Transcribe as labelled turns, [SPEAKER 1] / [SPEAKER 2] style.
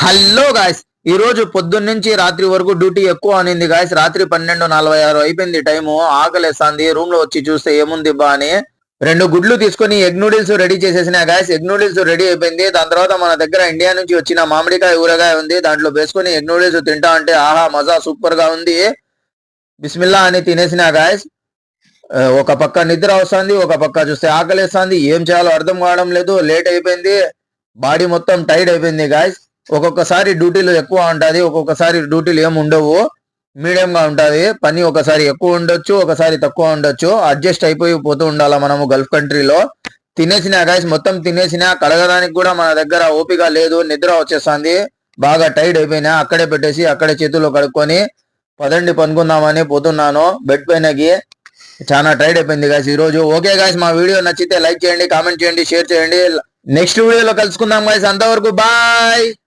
[SPEAKER 1] Hello guys, ఈ రోజు పొద్దున్న నుంచి రాత్రి వరకు డ్యూటీ ఎక్కువ అనింది గాయస్. రాత్రి 12:46 అయిపోయింది టైము. ఆకలేస్తుంది. రూమ్ లో వచ్చి చూస్తే ఏముంది బా అని 2 గుడ్లు తీసుకొని ఎగ్ నూడిల్స్ రెడీ చేసేసిన గాయస్. ఎగ్ నూడిల్స్ రెడీ అయిపోయింది. దాని తర్వాత మన దగ్గర ఇండియా నుంచి వచ్చిన మామిడికాయ ఊరగాయ ఉంది. దాంట్లో వేసుకొని ఎగ్ నూడిల్స్ తింటా అంటే ఆహా మజా సూపర్ గా ఉంది. బిస్మిల్లా అని తినేసిన గాయస్. ఒక పక్క నిద్ర వస్తుంది, ఒక పక్క చూస్తే ఆకలేస్తుంది. ఏం చేయాలో అర్థం కావడం లేదు. లేట్ అయిపోయింది. బాడీ మొత్తం టైర్డ్ అయిపోయింది గాయస్. ఒక్కొక్కసారి డ్యూటీలు ఎక్కువ ఉంటది, ఒక్కొక్కసారి డ్యూటీలు ఏమి ఉండవు, మీడియం గా ఉంటది. పని ఒకసారి ఎక్కువ ఉండొచ్చు, ఒకసారి తక్కువ ఉండొచ్చు. అడ్జస్ట్ అయిపోయి పోతూ ఉండాలా మనము గల్ఫ్ కంట్రీలో. తినేసిన గాయస్, మొత్తం తినేసిన. కడగడానికి కూడా మన దగ్గర ఓపిక లేదు. నిద్ర వచ్చేస్తుంది. బాగా టైర్డ్ అయిపోయినా. అక్కడే పెట్టేసి అక్కడే చేతుల్లో కడుక్కొని పదండి పనుకుందామని పోతున్నాను బెడ్ పైనకి. చాలా టైర్డ్ అయిపోయింది గాయస్ ఈ రోజు. ఓకే గాయస్, మా వీడియో నచ్చితే లైక్ చేయండి, కామెంట్ చేయండి, షేర్ చేయండి. నెక్స్ట్ వీడియోలో కలుసుకుందాం గాయస్. అంతవరకు బాయ్.